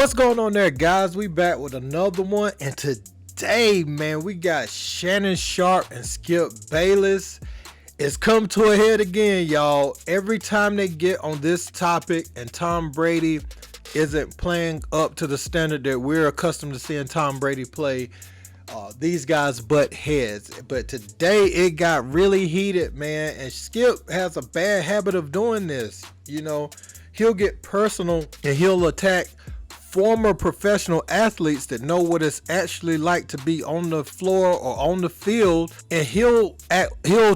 What's going on there, guys? We back with another one, and today, man, we got Shannon Sharpe and Skip Bayless. It's come to a head again, y'all. Every time they get on this topic and Tom Brady isn't playing up to the standard that we're accustomed to seeing Tom Brady play, these guys butt heads. But today it got really heated, man, and Skip has a bad habit of doing this. You know, he'll get personal and he'll attack former professional athletes that know what it's actually like to be on the floor or on the field, and he'll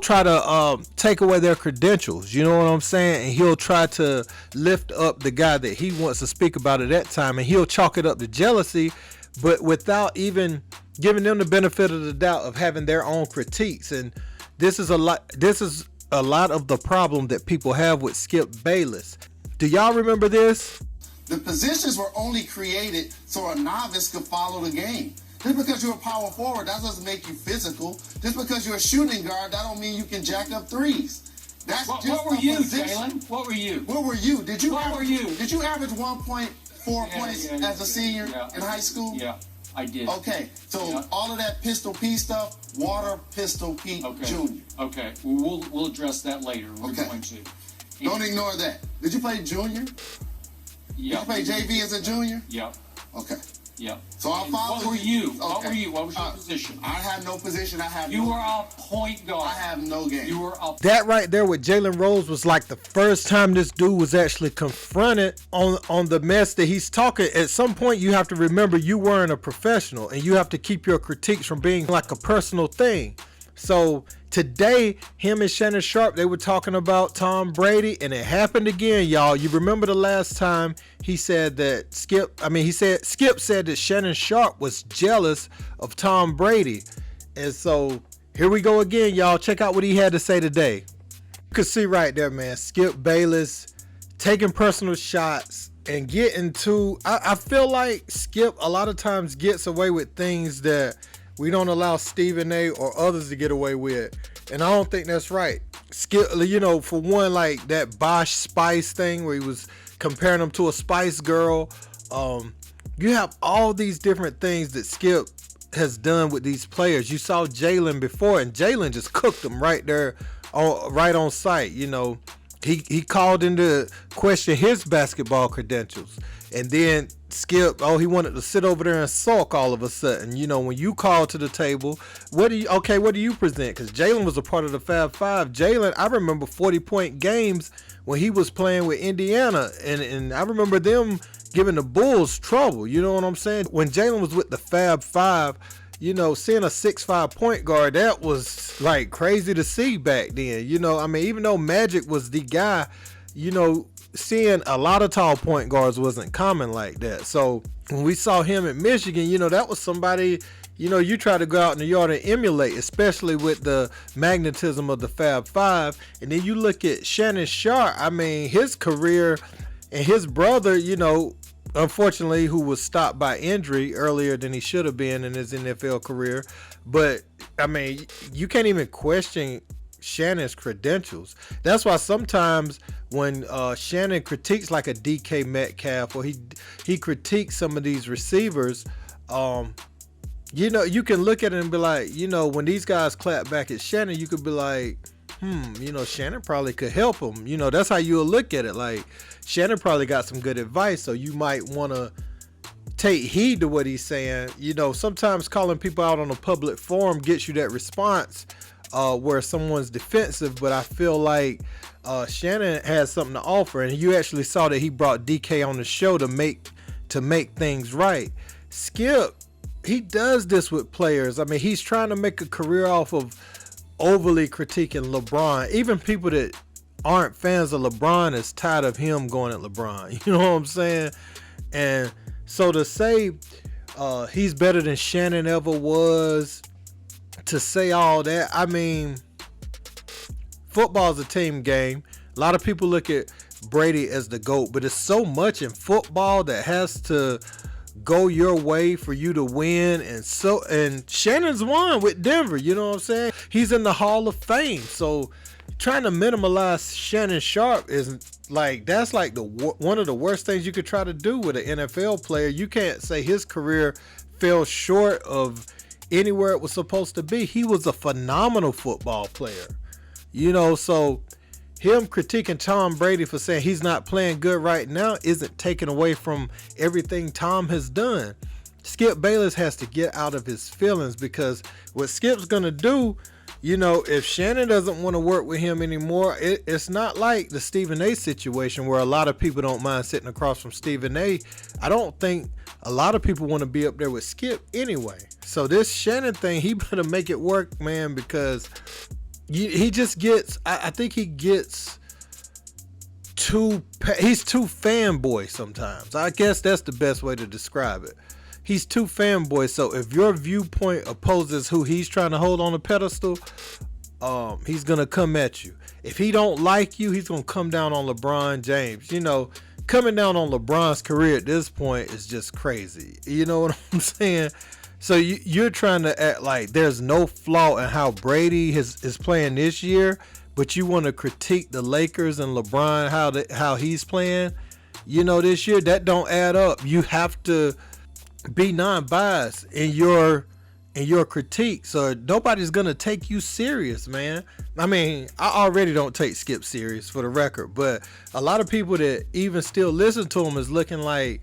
try to take away their credentials, you know what I'm saying, and he'll try to lift up the guy that he wants to speak about at that time, and he'll chalk it up to jealousy, but without even giving them the benefit of the doubt of having their own critiques. And this is a lot of the problem that people have with Skip Bayless. Do y'all remember this? The positions were only created so a novice could follow the game. Just because you're a power forward, that doesn't make you physical. Just because you're a shooting guard, that don't mean you can jack up threes. That's what just were you, position. Jalen? What were you? Where were you? Did you average 1.4 points as a senior in high school? Yeah, I did. Okay, so all of that Pistol Pete stuff, Water Pistol Pete Jr. Okay, we'll address that later. We're going to. Don't ignore that. Did you play junior? Yeah. Did you play JV as a junior? Yeah. Okay. Yeah. So I'll follow you. What were you? Okay. What were you? What was your position? I have no position. You were a point guard. I have no game. You were a... That right there with Jalen Rose was like the first time this dude was actually confronted on the mess that he's talking. At some point, you have to remember you weren't a professional, and you have to keep your critiques from being like a personal thing. So today, him and Shannon Sharpe, they were talking about Tom Brady, and it happened again, y'all. You remember the last time he said that Skip said that Shannon Sharpe was jealous of Tom Brady. And so here we go again, y'all. Check out what he had to say today. You can see right there, man, Skip Bayless taking personal shots and getting to, I feel like Skip a lot of times gets away with things that we don't allow Stephen A. or others to get away with. And I don't think that's right. Skip, you know, for one, like that Bosch Spice thing where he was comparing them to a Spice Girl. You have all these different things that Skip has done with these players. You saw Jalen before, and Jalen just cooked them right there, right on site. You know, he called into question his basketball credentials. And then Skip, he wanted to sit over there and sulk all of a sudden. You know, when you call to the table, what do you present? Because Jalen was a part of the Fab Five. Jalen, I remember 40-point games when he was playing with Indiana. And I remember them giving the Bulls trouble. You know what I'm saying? When Jalen was with the Fab Five, you know, seeing a 6'5" point guard, that was like crazy to see back then. You know, I mean, even though Magic was the guy, you know, seeing a lot of tall point guards wasn't common like that. So when we saw him at Michigan, you know, that was somebody, you know, you try to go out in the yard and emulate, especially with the magnetism of the Fab Five. And then you look at Shannon Sharpe. I mean, his career and his brother, you know, unfortunately, who was stopped by injury earlier than he should have been in his NFL career. But I mean, you can't even question Shannon's credentials. That's why sometimes when Shannon critiques like a DK Metcalf, or he critiques some of these receivers, you know, you can look at it and be like, you know, when these guys clap back at Shannon, you could be like, you know, Shannon probably could help him. You know, that's how you'll look at it. Like, Shannon probably got some good advice, so you might want to take heed to what he's saying. You know, sometimes calling people out on a public forum gets you that response where someone's defensive, but I feel like Shannon has something to offer, and you actually saw that he brought DK on the show to make things right. Skip, he does this with players. I mean, he's trying to make a career off of overly critiquing LeBron. Even people that aren't fans of LeBron is tired of him going at LeBron. You know what I'm saying? And so to say he's better than Shannon ever was, to say all that, I mean, football's a team game. A lot of people look at Brady as the GOAT, but it's so much in football that has to go your way for you to win. And Shannon's won with Denver, you know what I'm saying? He's in the Hall of Fame. So trying to minimize Shannon Sharpe is Like, that's like one of the worst things you could try to do with an NFL player. You can't say his career fell short of anywhere it was supposed to be. He was a phenomenal football player. So him critiquing Tom Brady for saying he's not playing good right now isn't taken away from everything Tom has done. Skip Bayless has to get out of his feelings, because what Skip's going to do, if Shannon doesn't want to work with him anymore, it's not like the Stephen A situation where a lot of people don't mind sitting across from Stephen A. I don't think a lot of people want to be up there with Skip anyway. So this Shannon thing, he better make it work, man, because he just gets, I think he gets he's too fanboy sometimes. I guess that's the best way to describe it. He's too fanboy. So if your viewpoint opposes who he's trying to hold on a pedestal, he's going to come at you. If he don't like you, he's going to come down on LeBron James. Coming down on LeBron's career at this point is just crazy. You know what I'm saying? So you're trying to act like there's no flaw in how Brady is playing this year, but you want to critique the Lakers and LeBron, how he's playing, this year. That don't add up. You have to be non-biased in your critique, so nobody's gonna take you serious, man. I mean, I already don't take Skip serious, for the record, but a lot of people that even still listen to him is looking like,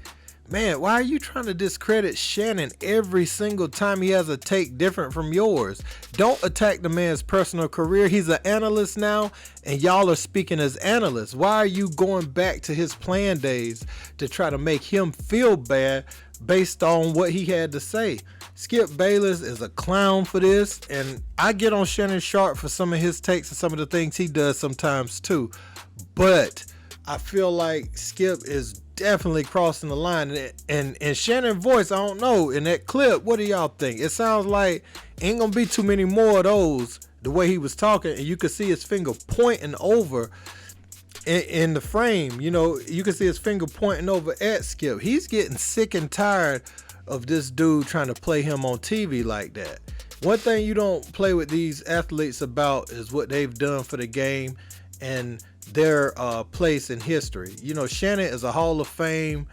man, why are you trying to discredit Shannon every single time he has a take different from yours? Don't attack the man's personal career. He's an analyst now, and y'all are speaking as analysts. Why are you going back to his playing days to try to make him feel bad based on what he had to say? Skip Bayless is a clown for this, and I get on Shannon Sharpe for some of his takes and some of the things he does sometimes too. But I feel like Skip is definitely crossing the line, and Shannon's voice, I don't know, in that clip, what do y'all think? It sounds like ain't gonna be too many more of those, the way he was talking, and you could see his finger pointing over in the frame. You can see his finger pointing over at Skip. He's getting sick and tired of this dude trying to play him on TV like that. One thing you don't play with these athletes about is what they've done for the game and their place in history. Shannon is a Hall of Fame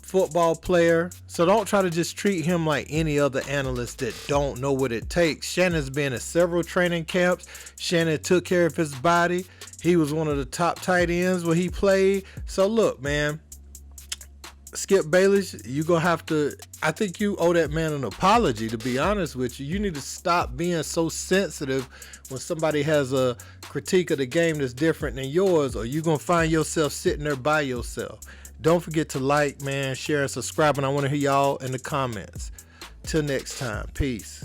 football player, so don't try to just treat him like any other analyst that don't know what it takes. Shannon's been at several training camps. Shannon took care of his body. He was one of the top tight ends when he played. So look, man, Skip Bayless, you gonna have to, I think you owe that man an apology, to be honest with you. You need to stop being so sensitive when somebody has a critique of the game that's different than yours, or you're gonna find yourself sitting there by yourself. Don't forget to like, man, share, and subscribe, and I want to hear y'all in the comments. Till next time, peace.